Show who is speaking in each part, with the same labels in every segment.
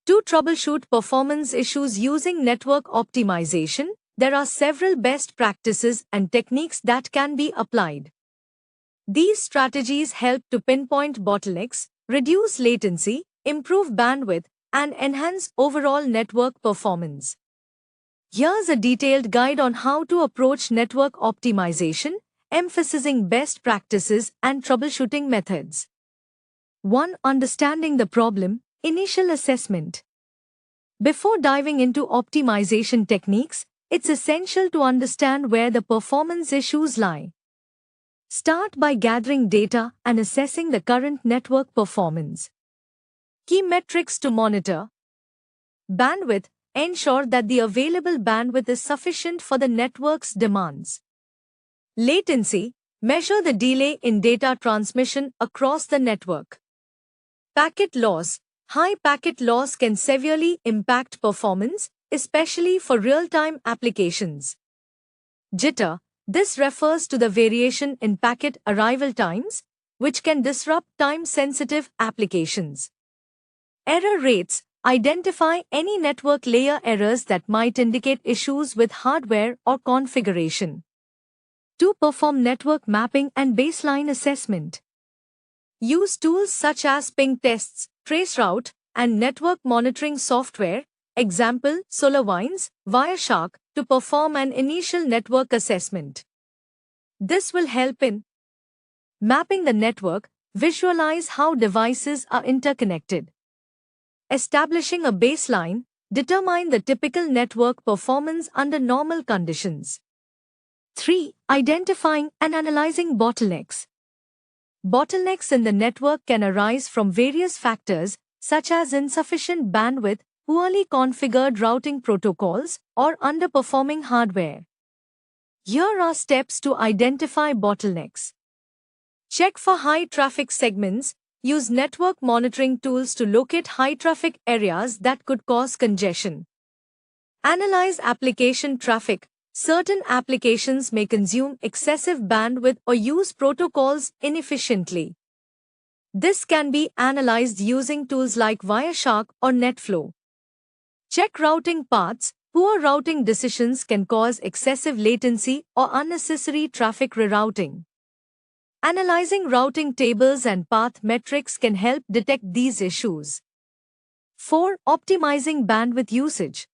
Speaker 1: To troubleshoot performance issues using network optimization, there are several best practices and techniques that can be applied. These strategies help to pinpoint bottlenecks, reduce latency, improve bandwidth, and enhance overall network performance. Here's a detailed guide on how to approach network optimization, emphasizing best practices and troubleshooting methods. 1. Understanding the problem, initial assessment. Before diving into optimization techniques, it's essential to understand where the performance issues lie. Start by gathering data and assessing the current network performance. Key metrics to monitor. Bandwidth. Ensure that the available bandwidth is sufficient for the network's demands. Latency. Measure the delay in data transmission across the network. Packet loss. High packet loss can severely impact performance, especially for real-time applications. Jitter. This refers to the variation in packet arrival times, which can disrupt time-sensitive applications. Error rates. Identify any network layer errors that might indicate issues with hardware or configuration. 2. Perform network mapping and baseline assessment. Use tools such as ping tests, traceroute, and network monitoring software, example SolarWinds, Wireshark, to perform an initial network assessment. This will help in mapping the network, visualize how devices are interconnected. Establishing a baseline, determine the typical network performance under normal conditions. 3. Identifying and analyzing bottlenecks. Bottlenecks in the network can arise from various factors, such as insufficient bandwidth, poorly configured routing protocols, or underperforming hardware. Here are steps to identify bottlenecks. Check for high traffic segments. Use network monitoring tools to locate high traffic areas that could cause congestion. Analyze application traffic. Certain applications may consume excessive bandwidth or use protocols inefficiently. This can be analyzed using tools like Wireshark or NetFlow. Check routing paths. Poor routing decisions can cause excessive latency or unnecessary traffic rerouting. Analyzing routing tables and path metrics can help detect these issues. 4. Optimizing bandwidth usage.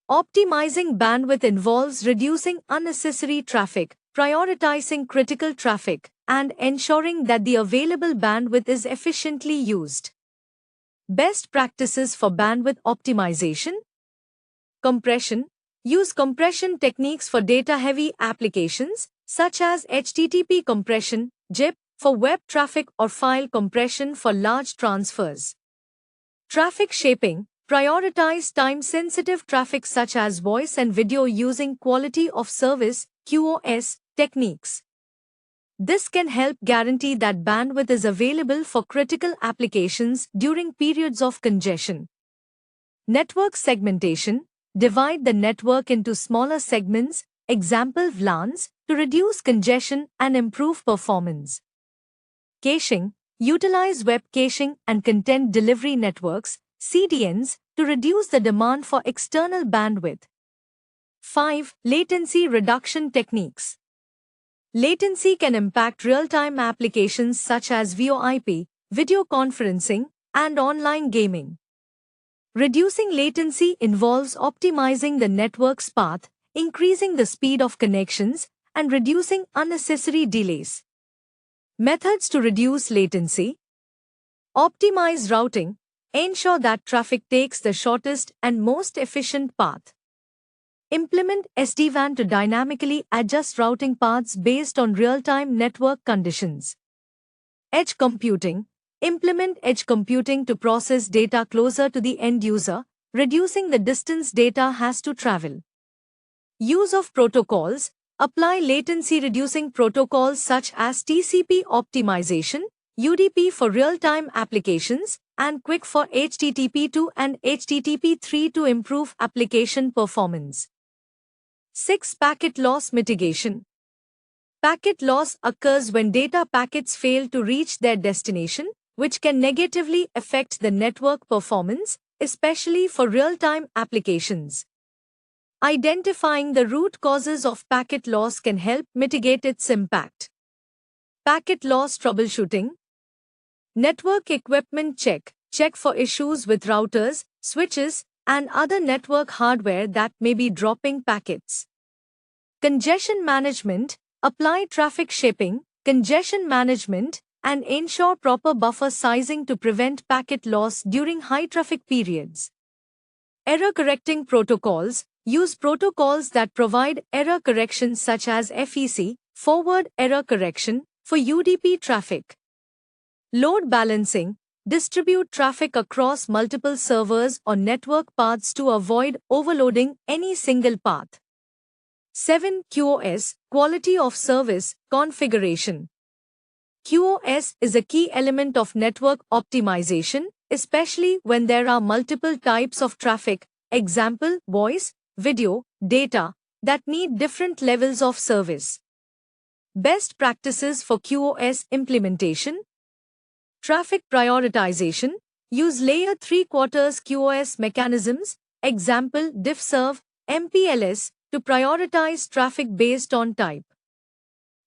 Speaker 1: Optimizing bandwidth involves reducing unnecessary traffic, prioritizing critical traffic, and ensuring that the available bandwidth is efficiently used. Best practices for bandwidth optimization. Compression. Use compression techniques for data-heavy applications, such as HTTP compression, ZIP, for web traffic or file compression for large transfers. Traffic shaping. Prioritize time-sensitive traffic such as voice and video using quality of service (QoS) techniques. This can help guarantee that bandwidth is available for critical applications during periods of congestion. Network segmentation. Divide the network into smaller segments, example VLANs, to reduce congestion and improve performance. Caching. Utilize web caching and content delivery networks, CDNs, to reduce the demand for external bandwidth. 5. Latency reduction techniques. Latency can impact real-time applications such as VoIP, video conferencing, and online gaming. Reducing latency involves optimizing the network's path, increasing the speed of connections, and reducing unnecessary delays. Methods to reduce latency. Optimize routing. Ensure that traffic takes the shortest and most efficient path. Implement SD-WAN to dynamically adjust routing paths based on real-time network conditions. Edge computing. Implement edge computing to process data closer to the end user, reducing the distance data has to travel. Use of protocols. Apply latency-reducing protocols such as TCP optimization, UDP for real-time applications, and QUIC for HTTP2 and HTTP3 to improve application performance. 6. Packet loss mitigation. Packet loss occurs when data packets fail to reach their destination, which can negatively affect the network performance, especially for real-time applications. Identifying the root causes of packet loss can help mitigate its impact. Packet loss troubleshooting. Network equipment check. Check for issues with routers, switches, and other network hardware that may be dropping packets. Congestion management. Apply traffic shaping, congestion management, and ensure proper buffer sizing to prevent packet loss during high traffic periods. Error correcting protocols. Use protocols that provide error correction such as FEC, forward error correction, for UDP traffic. Load balancing. Distribute traffic across multiple servers or network paths to avoid overloading any single path. 7. QoS, quality of service, configuration. QoS is a key element of network optimization, especially when there are multiple types of traffic, example, voice, video, data, that need different levels of service. Best practices for QoS implementation. Traffic prioritization. Use layer 3/4 QoS mechanisms, example diffserv, MPLS, to prioritize traffic based on type.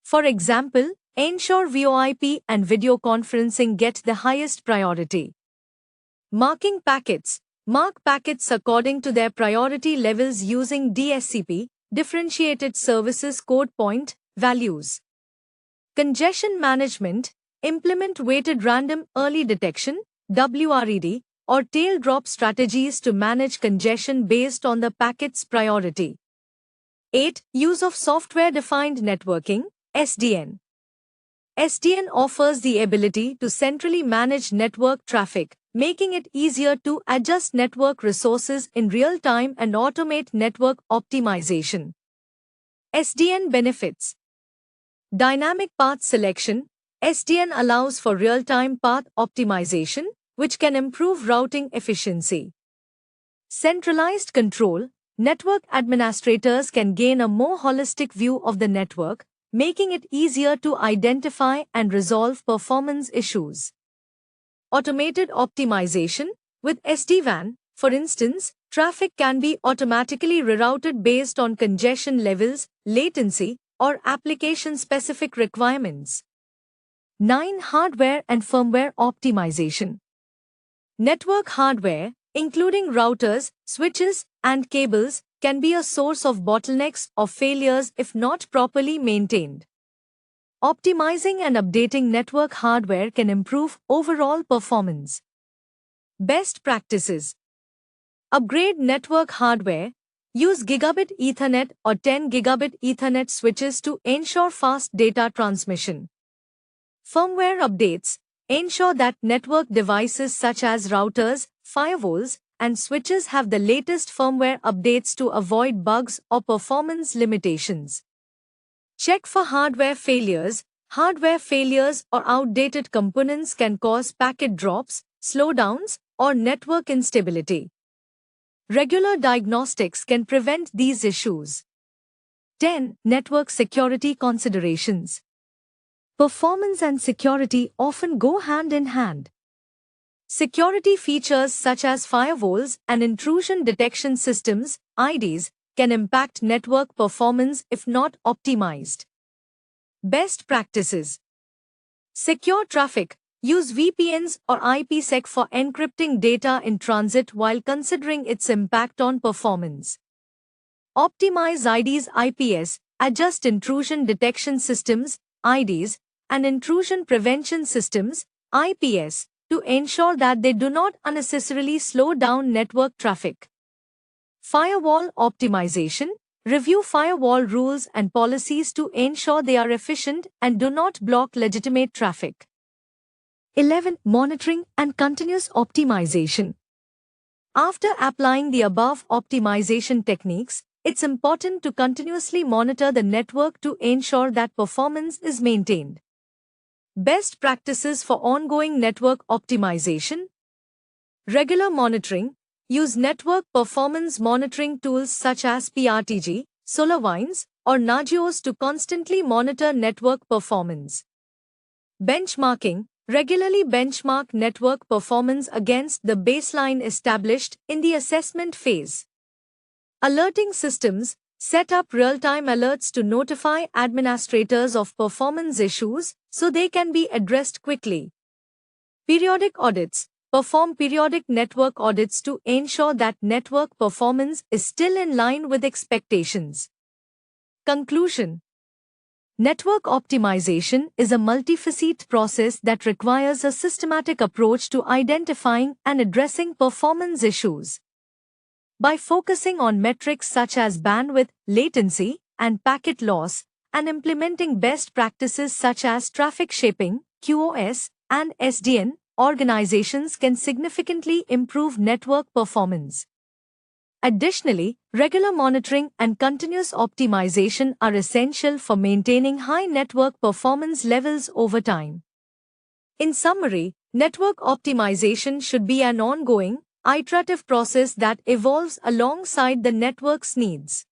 Speaker 1: For example, ensure VoIP and video conferencing get the highest priority. Marking packets. Mark packets according to their priority levels using DSCP, Differentiated Services Code Point, values. Congestion management. Implement weighted random early detection, WRED, or tail drop strategies to manage congestion based on the packet's priority. 8. Use of software-defined networking, SDN. SDN offers the ability to centrally manage network traffic, making it easier to adjust network resources in real time and automate network optimization. SDN benefits. Dynamic path selection. SDN allows for real-time path optimization, which can improve routing efficiency. Centralized control. Network administrators can gain a more holistic view of the network, making it easier to identify and resolve performance issues. Automated optimization. With SD-WAN, for instance, traffic can be automatically rerouted based on congestion levels, latency, or application-specific requirements. 9. Hardware and firmware optimization. Network hardware, including routers, switches, and cables, can be a source of bottlenecks or failures if not properly maintained. Optimizing and updating network hardware can improve overall performance. Best practices. Upgrade network hardware. Use Gigabit Ethernet or 10 Gigabit Ethernet switches to ensure fast data transmission. Firmware updates. Ensure that network devices such as routers, firewalls, and switches have the latest firmware updates to avoid bugs or performance limitations. Check for hardware failures. Hardware failures or outdated components can cause packet drops, slowdowns, or network instability. Regular diagnostics can prevent these issues. 10. Network security considerations. Performance and security often go hand in hand. Security features such as firewalls and intrusion detection systems, IDs, can impact network performance if not optimized. Best practices. Secure traffic. Use VPNs or IPsec for encrypting data in transit while considering its impact on performance. Optimize IDs IPS, adjust intrusion detection systems, IDs, and intrusion prevention systems, IPS, to ensure that they do not unnecessarily slow down network traffic. Firewall optimization. Review firewall rules and policies to ensure they are efficient and do not block legitimate traffic. 11. Monitoring and continuous optimization. After applying the above optimization techniques, it's important to continuously monitor the network to ensure that performance is maintained. Best practices for ongoing network optimization. Regular monitoring. Use network performance monitoring tools such as PRTG, SolarWinds, or Nagios to constantly monitor network performance. Benchmarking. Regularly benchmark network performance against the baseline established in the assessment phase. Alerting systems set up real-time alerts to notify administrators of performance issues so they can be addressed quickly. Periodic audits. Perform periodic network audits to ensure that network performance is still in line with expectations. Conclusion. Network optimization is a multifaceted process that requires a systematic approach to identifying and addressing performance issues. By focusing on metrics such as bandwidth, latency, and packet loss, and implementing best practices such as traffic shaping, QoS, and SDN, organizations can significantly improve network performance. Additionally, regular monitoring and continuous optimization are essential for maintaining high network performance levels over time. In summary, network optimization should be an ongoing, iterative process that evolves alongside the network's needs.